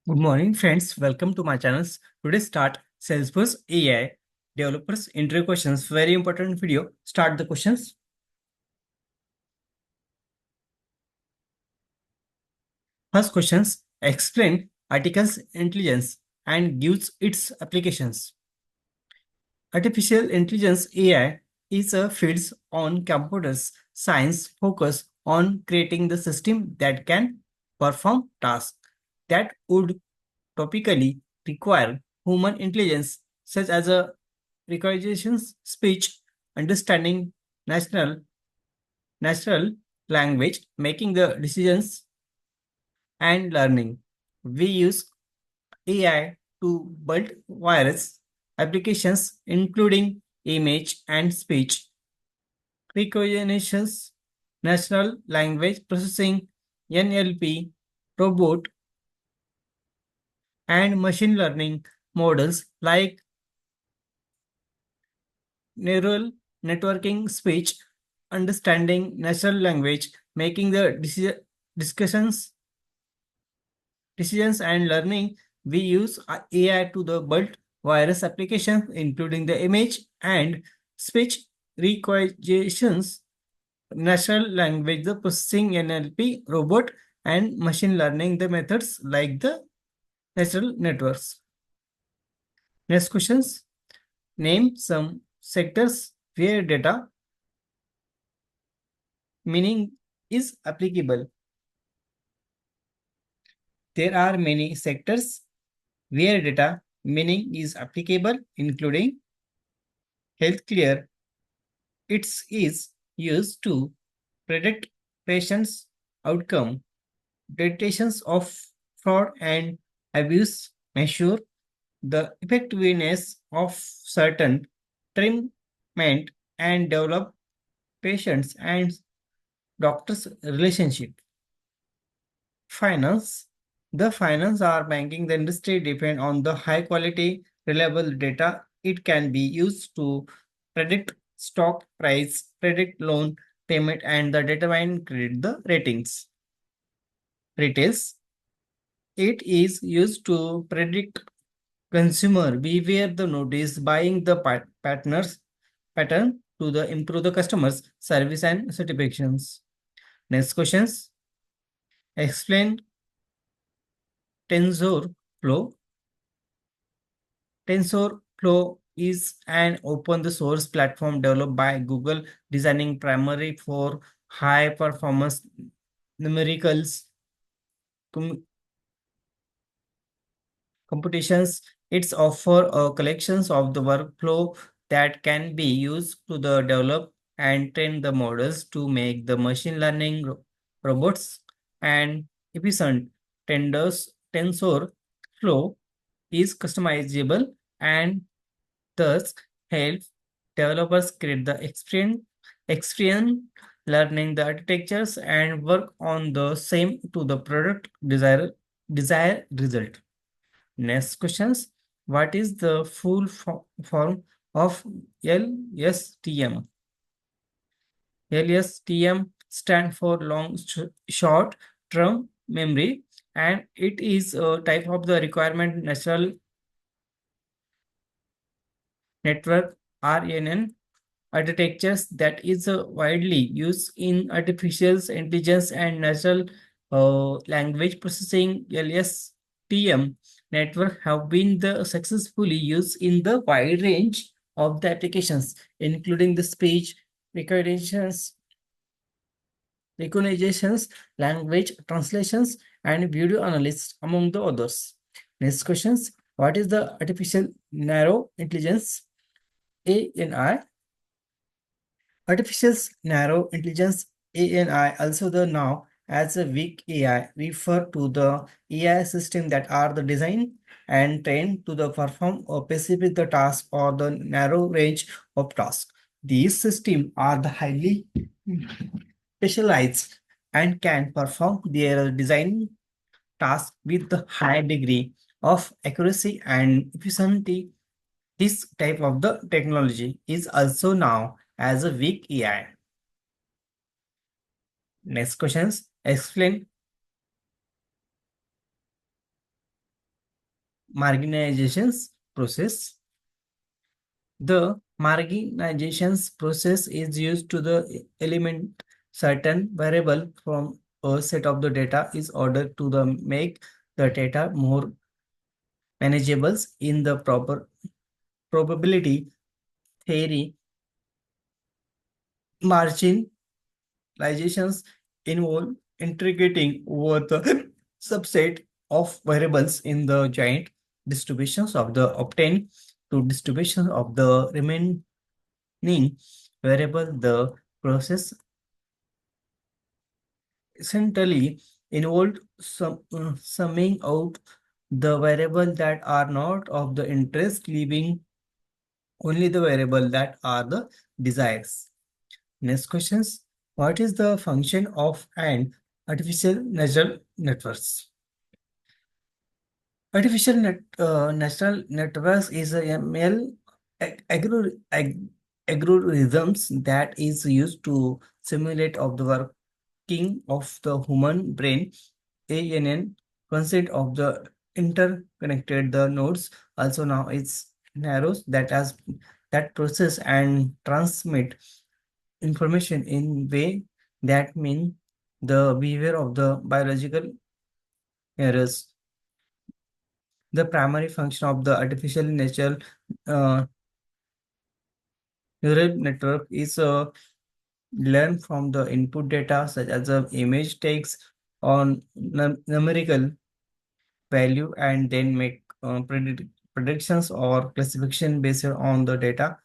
Good morning, friends. Welcome to my channel. Today start Salesforce AI developers interview questions. Very important video. Start the questions. First questions: explain articles intelligence and gives its applications. Artificial intelligence (AI) is a field on computers science focus on creating the system that can perform tasks that would topically require human intelligence, such as a recognition, speech, understanding, natural language, making the decisions, and learning. We use AI to build various applications, including image and speech recognitions, natural language processing, NLP, robot, and machine learning models like neural networking, speech, understanding natural language, making the discussions, decisions, and learning. We use AI to the build virus applications, including the image and speech recognitions, natural language, the processing, NLP, robot, and machine learning, the methods like the natural networks. Next questions. Name some sectors where data meaning is applicable. There are many sectors where data meaning is applicable, including healthcare. It is used to predict patients' outcome, detections of fraud and abuse, measure the effectiveness of certain treatment, and develop patients and doctors' relationship. Finance. The finance or banking the industry depend on the high quality, reliable data. It can be used to predict stock price, predict loan payment, and the determine credit the ratings. Retails. It is used to predict consumer behavior, the notice buying the partners pattern to the improve the customers service and satisfactions. Next questions. Explain TensorFlow. TensorFlow is an open source platform developed by Google, designing primarily for high performance numericals com- computations. It's offer a collections of the workflow that can be used to the develop and train the models to make the machine learning robots and efficient. TensorFlow is customizable and thus help developers create the experience learning the architectures and work on the same to the product desired result. Next questions. What is the full form of LSTM? LSTM stand for long short term memory, and it is a type of the requirement natural network RNN architectures that is widely used in artificial intelligence and natural language processing. LSTM network have been the successfully used in the wide range of the applications, including the speech recognitions, recognitions, language translations, and video analysis, among the others. Next questions. What is the artificial narrow intelligence ANI? Artificial narrow intelligence ANI, also the now as a weak AI, refer to the AI system that are the design and trained to the perform or specific the task or the narrow range of tasks. These systems are the highly specialized and can perform their design task with the high degree of accuracy and efficiency. This type of the technology is also now as a weak AI. Next questions. Explain marginalization process. The marginalization process is used to the element certain variable from a set of the data is ordered to the make the data more manageable in the proper probability theory. Marginalizations involve integrating over the subset of variables in the giant distributions of the obtained to distribution of the remaining variable. The process essentially involved summing out the variable that are not of the interest, leaving only the variable that are the desires. Next questions. What is the function of an artificial neural networks? Natural networks is a ML algorithms that is used to simulate of the working of the human brain. ANN concept of the interconnected the nodes, also now it's narrows that process and transmit information in way that mean the behavior of the biological errors. The primary function of the artificial natural uh, neural network is learn from the input data such as the image takes on numerical value and then make predictions or classification based on the data.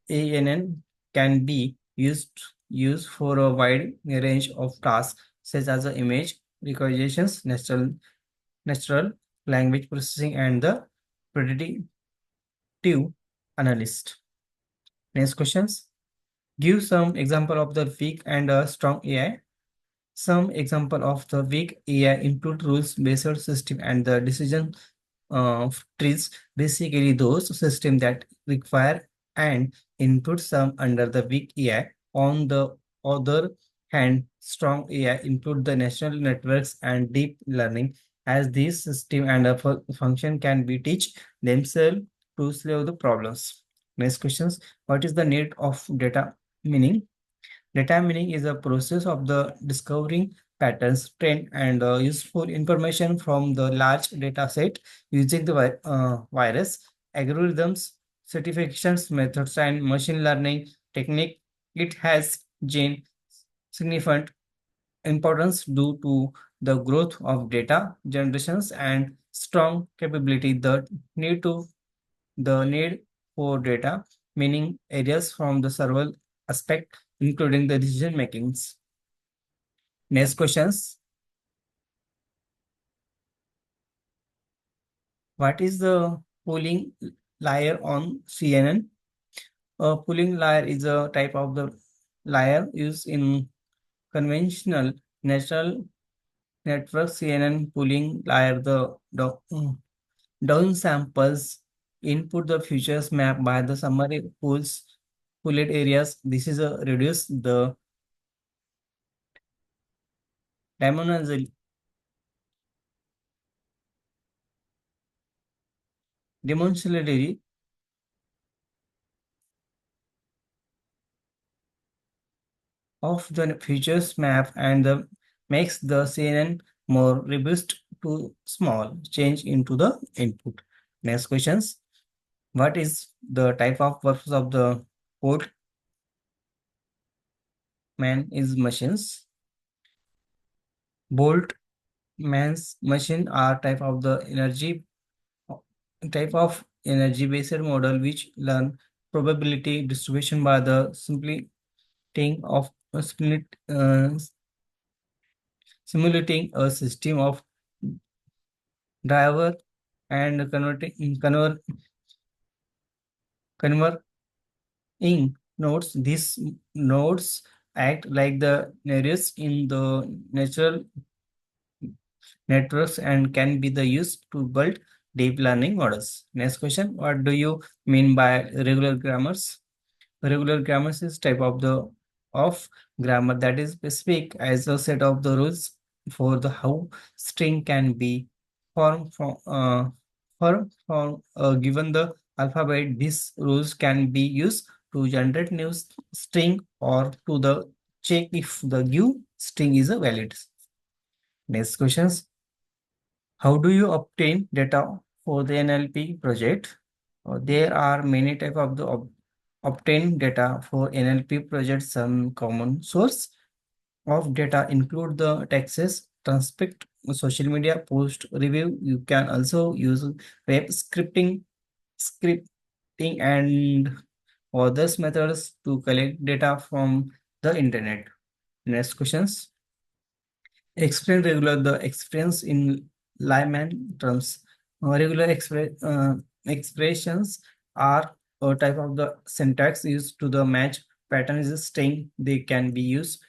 ANN can be used for a wide range of tasks such as the image recognitions, natural language processing, and the predictive analyst. Next questions. Give some example of the weak and strong AI. Some example of the weak AI include rules-based system and the decision trees. Basically, those systems that require and input some under the weak AI. On the other hand, strong AI include the neural networks and deep learning, as these system and a function can be teach themselves to solve the problems. Next questions. What is the need of data meaning? Data mining is a process of the discovering patterns, trend, and useful information from the large data set using the virus, algorithms, certifications, methods, and machine learning technique. It has gained significant importance due to the growth of data generations and strong capability. The need for data, meaning areas from the several aspect, including the decision makings. Next questions. What is the pooling layer on CNN? A pooling layer is a type of the layer used in conventional natural network. CNN pooling layer down samples input the futures map by the summary pooled areas. This is a reduce the dimensional demonstrably of the futures map and makes the CNN more robust to small change into the input. Next questions. What is the type of purpose of the port man is machines? Bolt man's machine are type of energy based model which learn probability distribution by the simply thing of a simulating a system of driver and converting nodes. These nodes act like the nearest in the natural networks and can be the used to build deep learning models. Next question. What do you mean by regular grammars? Regular grammars is type of the of grammar that is specific as a set of the rules for the how string can be formed given the alphabet, these rules can be used to generate new string or to the check if the give string is a valid. Next questions. How do you obtain data for the NLP project? There are many type of the obtain data for NLP projects. Some common source of data include the texts, transcript, social media post, review. You can also use web scripting and others methods to collect data from the internet. Next questions. Explain regular the experience in layman terms. Regular expressions are a type of the syntax used to the match pattern is a string. They can be used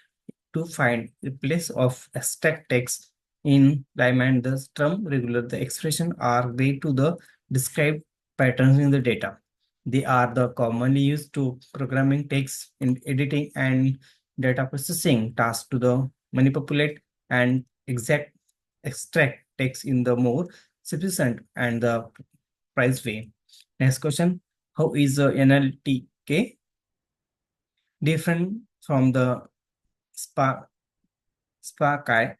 to find the place of abstract text in layman. The term regular the expression are way to the describe patterns in the data. They are the commonly used to programming text in editing and data processing tasks to the manipulate and exact extract text in the more sufficient and the price way. Next question. How is the NLTK different from the SPA, SPACI?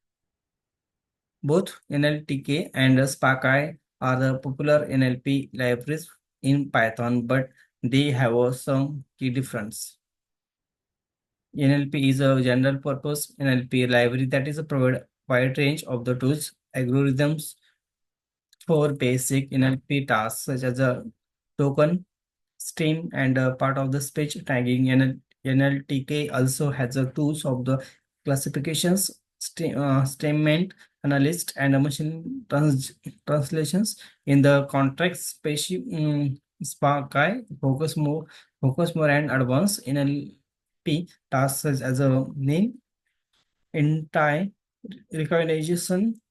Both NLTK and SPACI are the popular NLP libraries in Python, but they have some key difference. NLP is a general purpose NLP library that is a provide wide range of the tools, algorithms for basic NLP tasks such as a token stream and a part of the speech tagging. NLTK also has a tools of the classifications, statement analyst, and a machine translations in the context species. Spark focus more and advanced NLP tasks such as a name, entire recognition,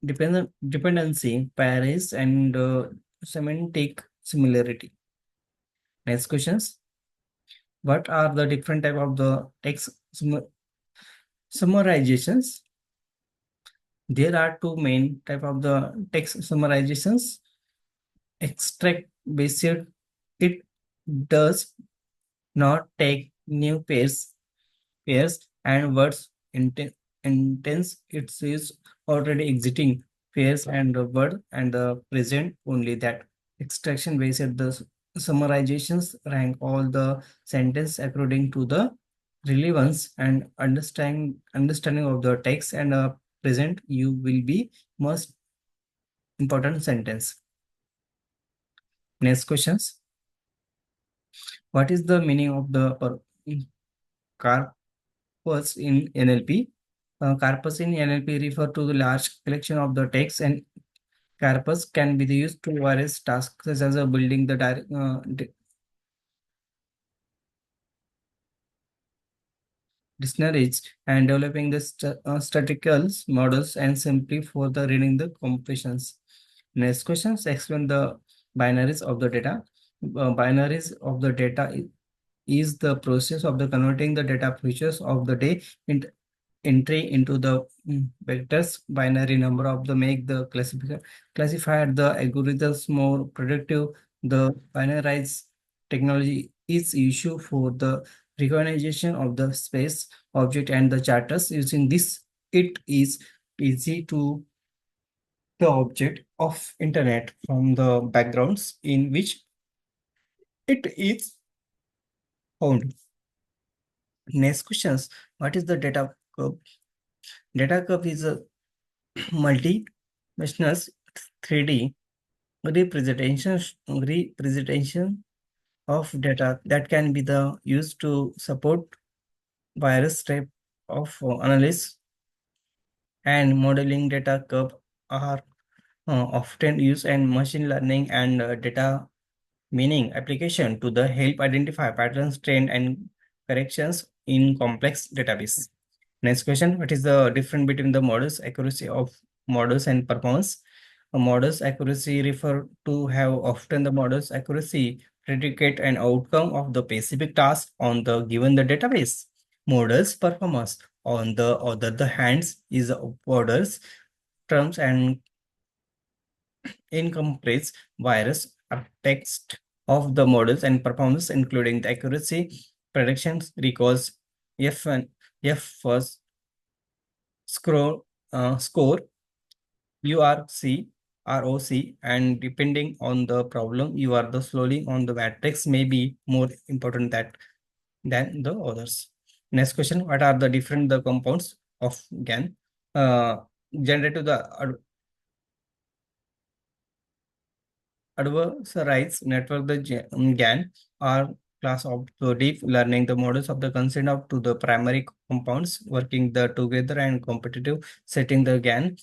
dependency, pairs, and semantic similarity. Next questions. What are the different type of the text summarizations? There are two main type of the text summarizations. Extract based, it does not take new pairs and words intense. It is already exiting pairs and the word and the present only that extraction based the summarizations rank all the sentence according to the relevance and understanding of the text and present you will be most important sentence. Next questions. What is the meaning of the corpus in NLP? Corpus in NLP refer to the large collection of the text, and corpus can be used to various tasks such as building the dictionaries and developing the statistical models and simply for the reading the completions. Next questions explain the binaries of the data. Binaries of the data is the process of the converting the data features of the day into entry into the vectors binary number of the make the classifier the algorithms more productive. The binarized technology is issue for the recognition of the space object and the charters. Using this it is easy to the object of internet from the backgrounds in which it is found. Next questions. What is the data curve? Data curve is a multi-dimensional 3D representation of data that can be the used to support various type of analysis and modeling. Data curve are often used in machine learning and data meaning application to the help identify patterns, trend, and corrections in complex database. Next question, what is the difference between the models accuracy of models and performance? A models accuracy refer to have often the models accuracy predicate an outcome of the specific task on the given the database. Models performance on the other the hands is orders terms and incomplete virus text of the models and performance, including the accuracy, predictions, recalls, F and F first score, URC, ROC, and depending on the problem, you are the slowly on the matrix may be more important than the others. Next question: what are the different the compounds of GAN? Generative the adversarial network, the GAN, are class of the deep learning the models of the consent of to the primary compounds working the together and competitive setting the GAN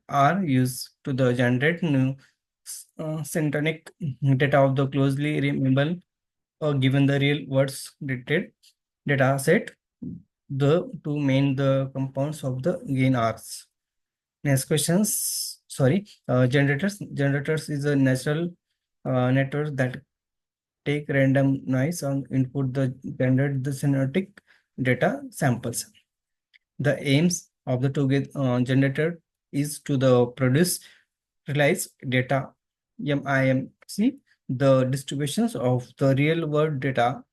are used to the generate new syntonic data of the closely resemble or given the real words data set. The two main the compounds of the GAN are. Next questions. Sorry, generators. Generators is a natural network that take random noise on input the generate the synergetic data samples. The aims of the two generator is to the produce realize data MIMC, the distributions of the real world data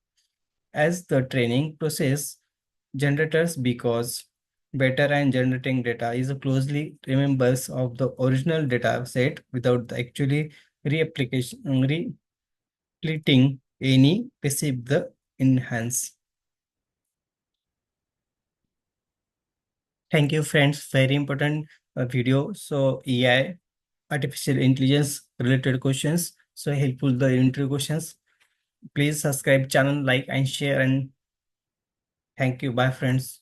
as the training process generators because better and generating data is closely remembers of the original data set without the actually reapplication replicating any passive the enhance. Thank you friends, very important video. So AI, artificial intelligence related questions, so helpful the interview questions. Please subscribe channel, like and share, and thank you. Bye friends.